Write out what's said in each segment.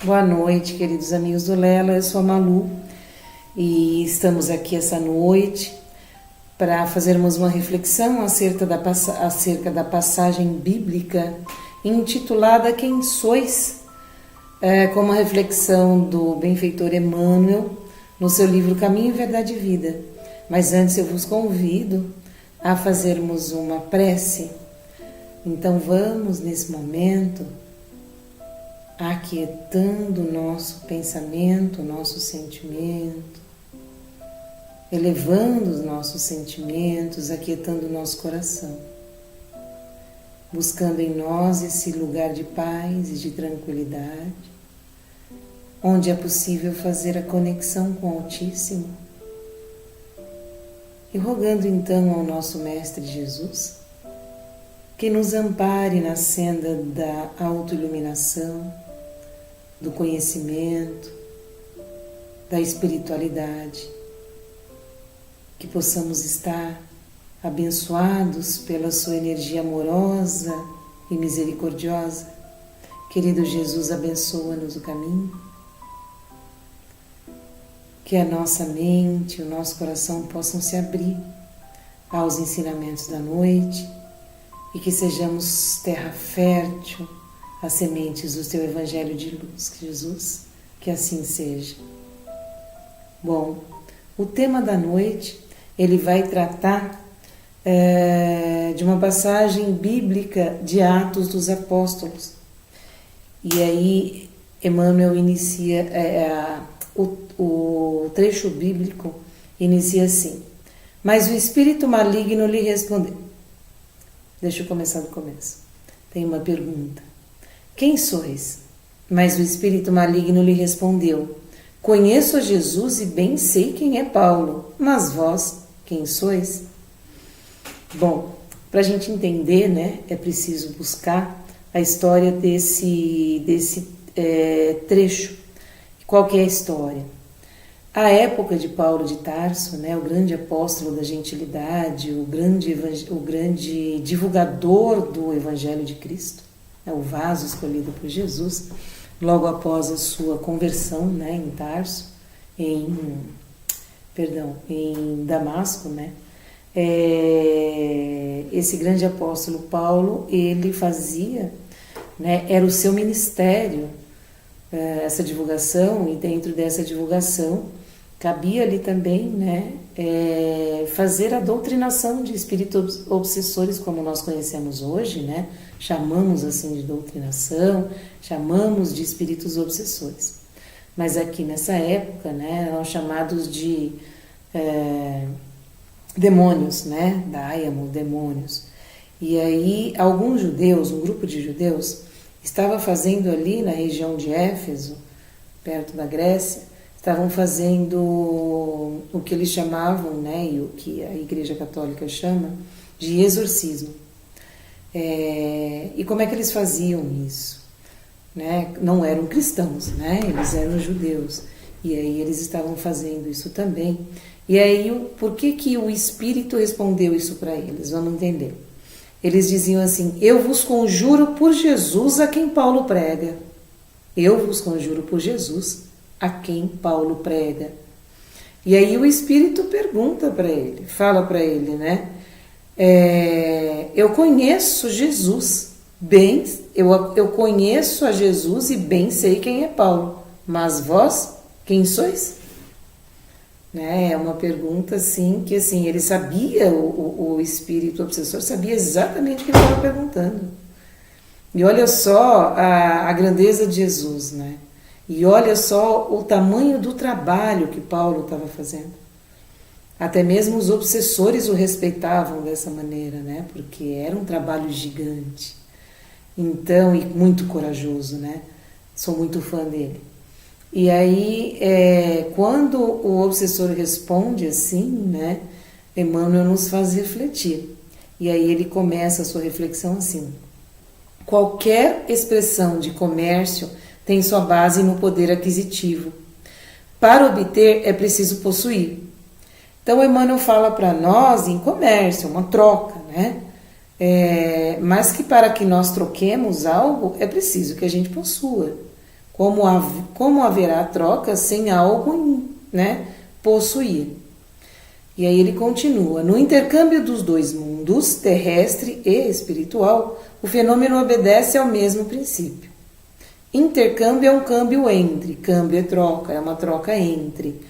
Boa noite, queridos amigos do Lela, eu sou a Malu e estamos aqui essa noite para fazermos uma reflexão acerca da passagem bíblica intitulada Quem Sois, com uma reflexão do benfeitor Emmanuel no seu livro Caminho, Verdade e Vida. Mas antes eu vos convido a fazermos uma prece. Então vamos nesse momento aquietando o nosso pensamento, o nosso sentimento, elevando os nossos sentimentos, aquietando o nosso coração, buscando em nós esse lugar de paz e de tranquilidade, onde é possível fazer a conexão com o Altíssimo, e rogando então ao nosso Mestre Jesus que nos ampare na senda da autoiluminação, do conhecimento, da espiritualidade, que possamos estar abençoados pela sua energia amorosa e misericordiosa. Querido Jesus, abençoa-nos o caminho, que a nossa mente, o nosso coração possam se abrir aos ensinamentos da noite e que sejamos terra fértil as sementes do teu Evangelho de luz, Jesus, que assim seja. Bom, o tema da noite, ele vai tratar de uma passagem bíblica de Atos dos Apóstolos. E aí Emmanuel inicia, o trecho bíblico inicia assim: mas o espírito maligno lhe respondeu. Deixa eu começar do começo. Tem uma pergunta. Quem sois? Mas o espírito maligno lhe respondeu: conheço a Jesus e bem sei quem é Paulo, mas vós, quem sois? Bom, para a gente entender, né, é preciso buscar a história desse trecho. Qual que é a história? A época de Paulo de Tarso, né, o grande apóstolo da gentilidade, o grande divulgador do Evangelho de Cristo, o vaso escolhido por Jesus, logo após a sua conversão, né, em Tarso, em Damasco, né, esse grande apóstolo Paulo, ele fazia, né, era o seu ministério, essa divulgação, e dentro dessa divulgação cabia ali também, né, fazer a doutrinação de espíritos obsessores, como nós conhecemos hoje, né, chamamos assim de doutrinação, chamamos de espíritos obsessores. Mas aqui nessa época, né, eram chamados de demônios, né, dáiamos, demônios. E aí alguns judeus, um grupo de judeus, estava fazendo ali na região de Éfeso, perto da Grécia, estavam fazendo o que eles chamavam, né, e o que a Igreja Católica chama, de exorcismo. E como é que eles faziam isso? Né? Não eram cristãos, né? Eles eram judeus. E aí eles estavam fazendo isso também. E aí, por que o Espírito respondeu isso para eles? Vamos entender. Eles diziam assim: eu vos conjuro por Jesus a quem Paulo prega. Eu vos conjuro por Jesus a quem Paulo prega. E aí o Espírito pergunta para ele, fala para ele, né? Eu conheço Jesus, bem, eu conheço a Jesus e bem sei quem é Paulo, mas vós, quem sois? Né? É uma pergunta assim, que assim, ele sabia, o espírito obsessor sabia exatamente o que ele estava perguntando. E olha só a grandeza de Jesus, né? E olha só o tamanho do trabalho que Paulo estava fazendo. Até mesmo os obsessores o respeitavam dessa maneira, né? Porque era um trabalho gigante. Então, e muito corajoso, né? Sou muito fã dele. E aí, quando o obsessor responde assim, né, Emmanuel nos faz refletir. E aí ele começa a sua reflexão assim: qualquer expressão de comércio tem sua base no poder aquisitivo. Para obter é preciso possuir. Então Emmanuel fala para nós em comércio, uma troca, né? Mas que para que nós troquemos algo, é preciso que a gente possua. Como haverá troca sem algo, né, possuir? E aí ele continua: no intercâmbio dos dois mundos, terrestre e espiritual, o fenômeno obedece ao mesmo princípio. Intercâmbio é um câmbio entre, câmbio é troca, é uma troca entre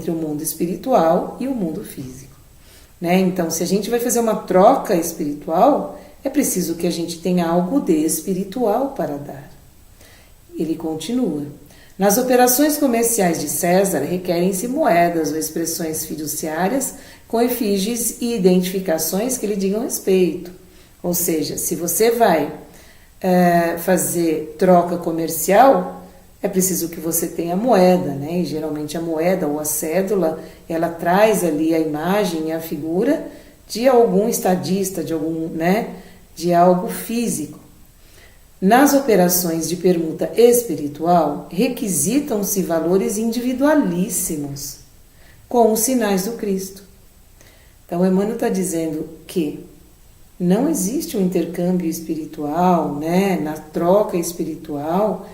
o mundo espiritual e o mundo físico. Né? Então, se a gente vai fazer uma troca espiritual, é preciso que a gente tenha algo de espiritual para dar. Ele continua: nas operações comerciais de César, requerem-se moedas ou expressões fiduciárias com efígies e identificações que lhe digam respeito. Ou seja, se você vai fazer troca comercial, é preciso que você tenha moeda, né? E geralmente a moeda ou a cédula, ela traz ali a imagem e a figura de algum estadista, de algo físico. Nas operações de permuta espiritual, requisitam-se valores individualíssimos, com os sinais do Cristo. Então, Emmanuel está dizendo que não existe um intercâmbio espiritual, né, na troca espiritual,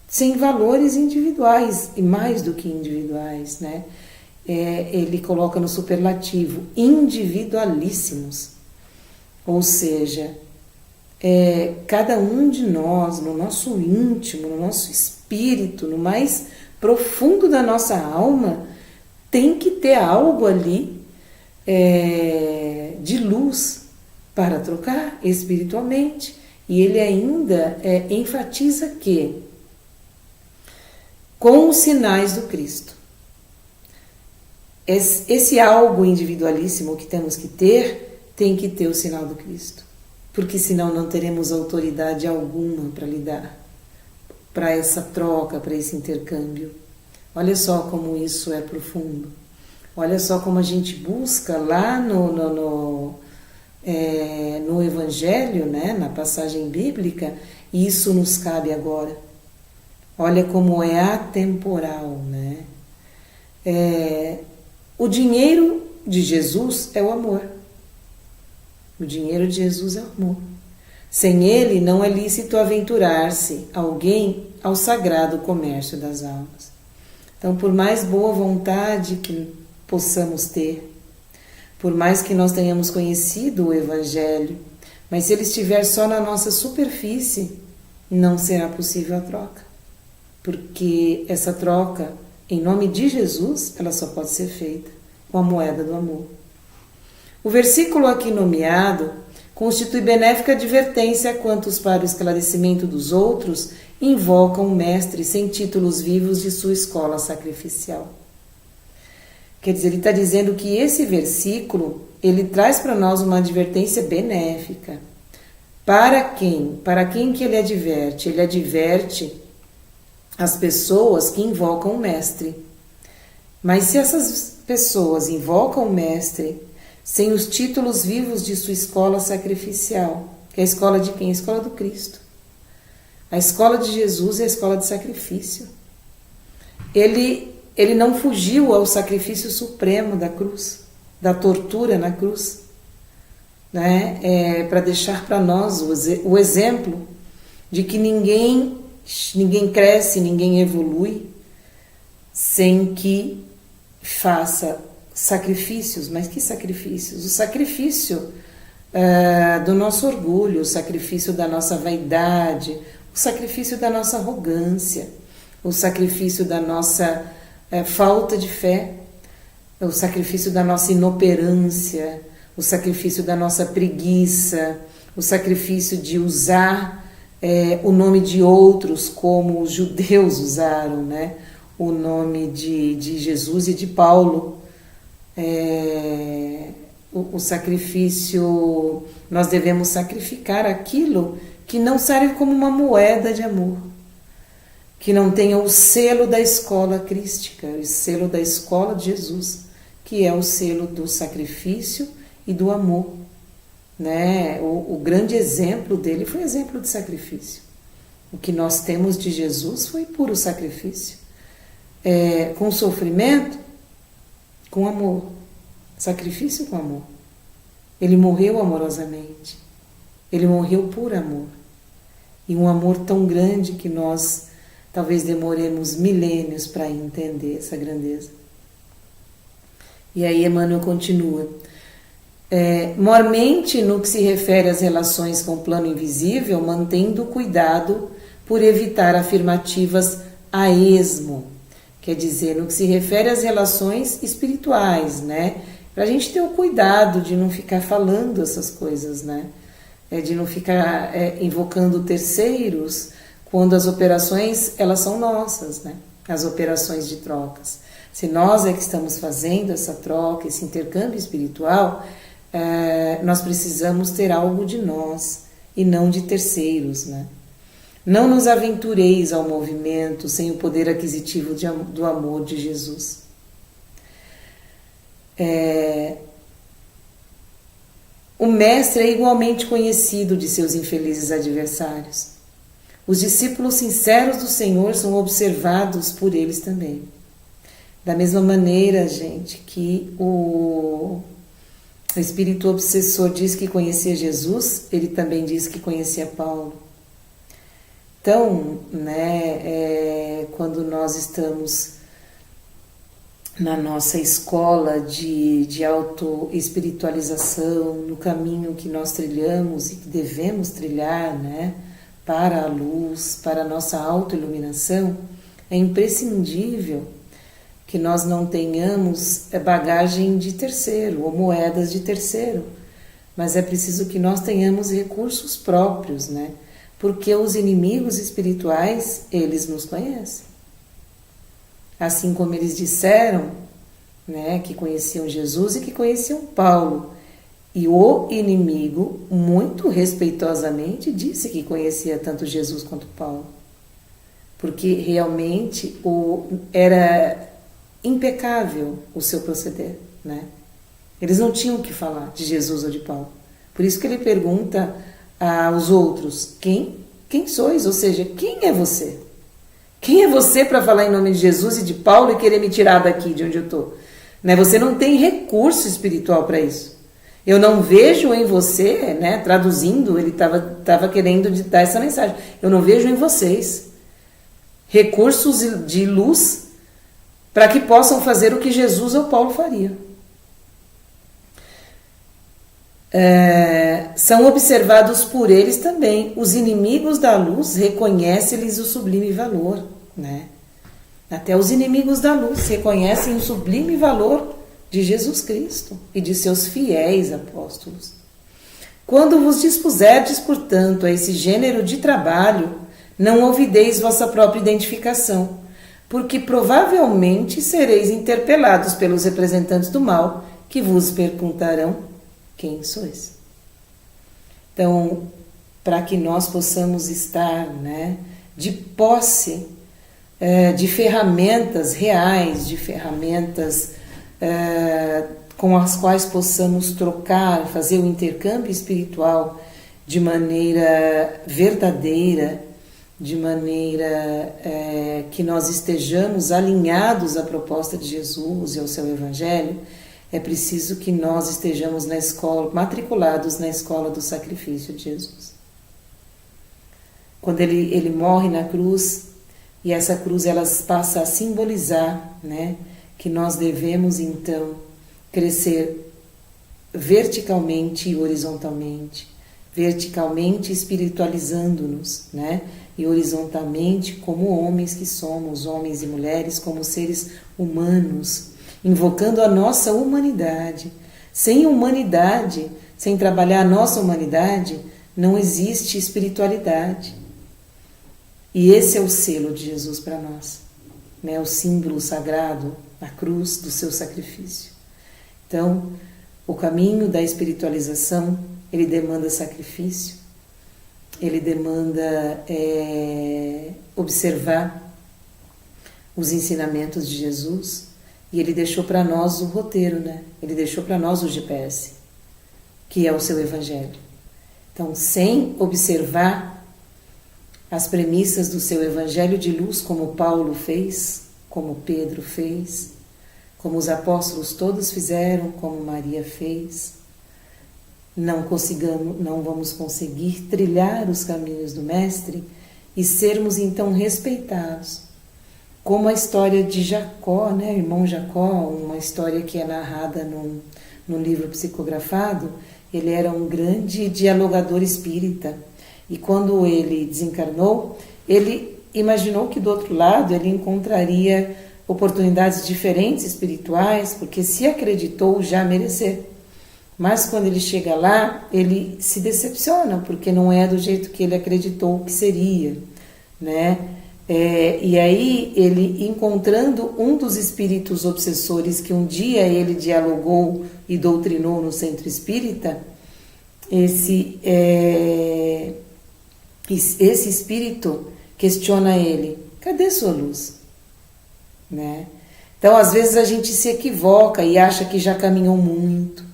sem valores individuais, e mais do que individuais, né? Ele coloca no superlativo, individualíssimos. Ou seja, cada um de nós, no nosso íntimo, no nosso espírito, no mais profundo da nossa alma, tem que ter algo ali de luz para trocar espiritualmente. E ele ainda enfatiza que com os sinais do Cristo. Esse algo individualíssimo que temos que ter, tem que ter o sinal do Cristo. Porque senão não teremos autoridade alguma para lidar, para essa troca, para esse intercâmbio. Olha só como isso é profundo. Olha só como a gente busca lá no Evangelho, né, na passagem bíblica, e isso nos cabe agora. Olha como é atemporal, né? O dinheiro de Jesus é o amor. O dinheiro de Jesus é o amor. Sem ele, não é lícito aventurar-se alguém ao sagrado comércio das almas. Então, por mais boa vontade que possamos ter, por mais que nós tenhamos conhecido o Evangelho, mas se ele estiver só na nossa superfície, não será possível a troca. Porque essa troca, em nome de Jesus, ela só pode ser feita com a moeda do amor. O versículo aqui nomeado constitui benéfica advertência a quantos, para o esclarecimento dos outros, invocam o mestre sem títulos vivos de sua escola sacrificial. Quer dizer, ele está dizendo que esse versículo, ele traz para nós uma advertência benéfica. Para quem? Para quem que ele adverte? Ele adverte as pessoas que invocam o mestre. Mas se essas pessoas invocam o mestre sem os títulos vivos de sua escola sacrificial, que é a escola de quem? A escola do Cristo. A escola de Jesus é a escola de sacrifício. Ele não fugiu ao sacrifício supremo da cruz, da tortura na cruz, né? Para deixar para nós o exemplo de que ninguém cresce, ninguém evolui sem que faça sacrifícios. Mas que sacrifícios? O sacrifício do nosso orgulho, o sacrifício da nossa vaidade, o sacrifício da nossa arrogância, o sacrifício da nossa falta de fé, o sacrifício da nossa inoperância, o sacrifício da nossa preguiça, o sacrifício de usar o nome de outros como os judeus usaram, né? O nome de Jesus e de Paulo. O sacrifício, nós devemos sacrificar aquilo que não serve como uma moeda de amor, que não tenha o selo da escola crística, o selo da escola de Jesus, que é o selo do sacrifício e do amor, né? O grande exemplo dele foi exemplo de sacrifício. O que nós temos de Jesus foi puro sacrifício, com sofrimento, com amor, sacrifício com amor. Ele morreu amorosamente. Ele morreu por amor. E um amor tão grande que nós talvez demoremos milênios para entender essa grandeza. E aí Emmanuel continua. Mormente no que se refere às relações com o plano invisível, mantendo o cuidado por evitar afirmativas a esmo. Quer dizer, no que se refere às relações espirituais, né? Para a gente ter o cuidado de não ficar falando essas coisas, né? De não ficar invocando terceiros quando as operações, elas são nossas, né? As operações de trocas. Se nós é que estamos fazendo essa troca, esse intercâmbio espiritual, nós precisamos ter algo de nós e não de terceiros, né? Não nos aventureis ao movimento sem o poder aquisitivo do amor de Jesus. O mestre é igualmente conhecido de seus infelizes adversários. Os discípulos sinceros do Senhor são observados por eles também. Da mesma maneira, gente, que o espírito obsessor diz que conhecia Jesus, ele também diz que conhecia Paulo. Então, né, quando nós estamos na nossa escola de auto-espiritualização, no caminho que nós trilhamos e que devemos trilhar, né, para a luz, para a nossa auto-iluminação, é imprescindível que nós não tenhamos bagagem de terceiro ou moedas de terceiro, mas é preciso que nós tenhamos recursos próprios, né? Porque os inimigos espirituais, eles nos conhecem. Assim como eles disseram, né, que conheciam Jesus e que conheciam Paulo. E o inimigo, muito respeitosamente, disse que conhecia tanto Jesus quanto Paulo. Porque realmente era impecável o seu proceder, né? Eles não tinham que falar de Jesus ou de Paulo. Por isso que ele pergunta aos outros, quem sois? Ou seja, quem é você? Quem é você para falar em nome de Jesus e de Paulo e querer me tirar daqui de onde eu estou? Né? Você não tem recurso espiritual para isso. Eu não vejo em você, né? Traduzindo, ele estava querendo dar essa mensagem. Eu não vejo em vocês recursos de luz para que possam fazer o que Jesus ou Paulo faria. São observados por eles também. Os inimigos da luz reconhecem-lhes o sublime valor, né? Até os inimigos da luz reconhecem o sublime valor de Jesus Cristo e de seus fiéis apóstolos. Quando vos dispuserdes, portanto, a esse gênero de trabalho, não ouvideis vossa própria identificação, porque provavelmente sereis interpelados pelos representantes do mal, que vos perguntarão quem sois. Então, para que nós possamos estar, né, de posse de ferramentas reais, de ferramentas com as quais possamos trocar, fazer o intercâmbio espiritual de maneira verdadeira, de maneira que nós estejamos alinhados à proposta de Jesus e ao seu Evangelho, é preciso que nós estejamos na escola, matriculados na escola do sacrifício de Jesus. Quando ele morre na cruz, e essa cruz ela passa a simbolizar, né, que nós devemos então crescer verticalmente e horizontalmente, verticalmente espiritualizando-nos, né, e horizontalmente como homens que somos, homens e mulheres, como seres humanos, invocando a nossa humanidade. Sem humanidade, sem trabalhar a nossa humanidade, não existe espiritualidade. E esse é o selo de Jesus para nós, né? O símbolo sagrado, a cruz do seu sacrifício. Então, o caminho da espiritualização, ele demanda sacrifício, ele demanda observar os ensinamentos de Jesus, e ele deixou para nós o roteiro, né? Ele deixou para nós o GPS, que é o seu Evangelho. Então, sem observar as premissas do seu Evangelho de luz, como Paulo fez, como Pedro fez, como os apóstolos todos fizeram, como Maria fez, não vamos conseguir trilhar os caminhos do Mestre e sermos então respeitados. Como a história de Jacó, né, irmão Jacó, uma história que é narrada no livro psicografado. Ele era um grande dialogador espírita e quando ele desencarnou, ele imaginou que do outro lado ele encontraria oportunidades diferentes espirituais, porque se acreditou já merecer. Mas quando ele chega lá, ele se decepciona, porque não é do jeito que ele acreditou que seria, né? E aí ele, encontrando um dos espíritos obsessores que um dia ele dialogou e doutrinou no centro espírita, esse espírito questiona ele: cadê sua luz? Né? Então às vezes a gente se equivoca e acha que já caminhou muito,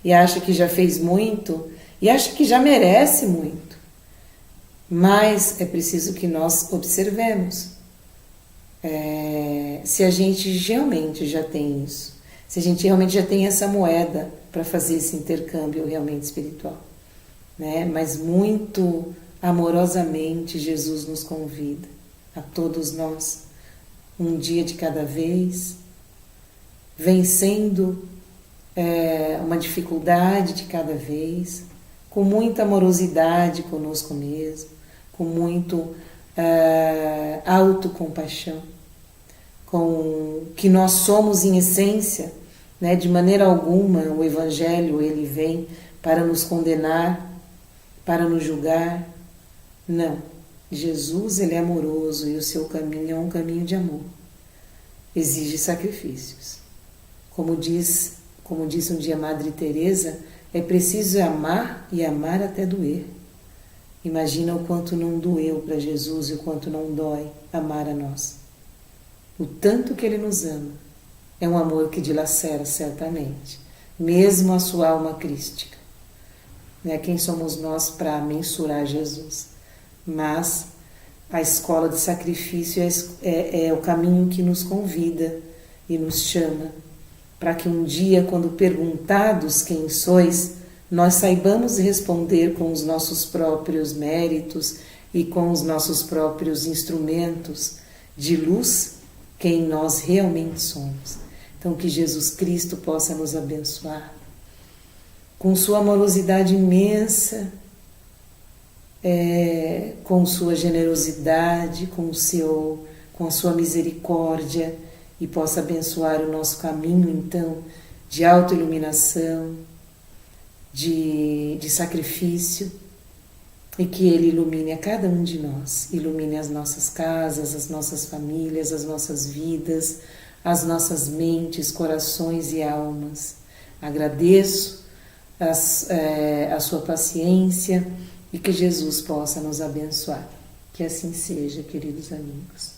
e acha que já fez muito, e acha que já merece muito. Mas é preciso que nós observemos se a gente realmente já tem isso, se a gente realmente já tem essa moeda para fazer esse intercâmbio realmente espiritual, né? Mas muito amorosamente Jesus nos convida a todos nós, um dia de cada vez, vencendo uma dificuldade de cada vez, com muita amorosidade conosco mesmo, com muito autocompaixão, com que nós somos em essência, né? De maneira alguma o Evangelho ele vem para nos condenar, para nos julgar. Não, Jesus ele é amoroso e o seu caminho é um caminho de amor. Exige sacrifícios. Como disse um dia Madre Teresa, é preciso amar e amar até doer. Imagina o quanto não doeu para Jesus e o quanto não dói amar a nós. O tanto que ele nos ama é um amor que dilacera certamente, mesmo a sua alma crística. Né? Quem somos nós para mensurar Jesus? Mas a escola de sacrifício é o caminho que nos convida e nos chama, para que um dia, quando perguntados quem sois, nós saibamos responder com os nossos próprios méritos e com os nossos próprios instrumentos de luz quem nós realmente somos. Então que Jesus Cristo possa nos abençoar com sua amorosidade imensa, com sua generosidade, com a sua misericórdia, e possa abençoar o nosso caminho, então, de autoiluminação, de sacrifício, e que Ele ilumine a cada um de nós, ilumine as nossas casas, as nossas famílias, as nossas vidas, as nossas mentes, corações e almas. Agradeço a sua paciência e que Jesus possa nos abençoar. Que assim seja, queridos amigos.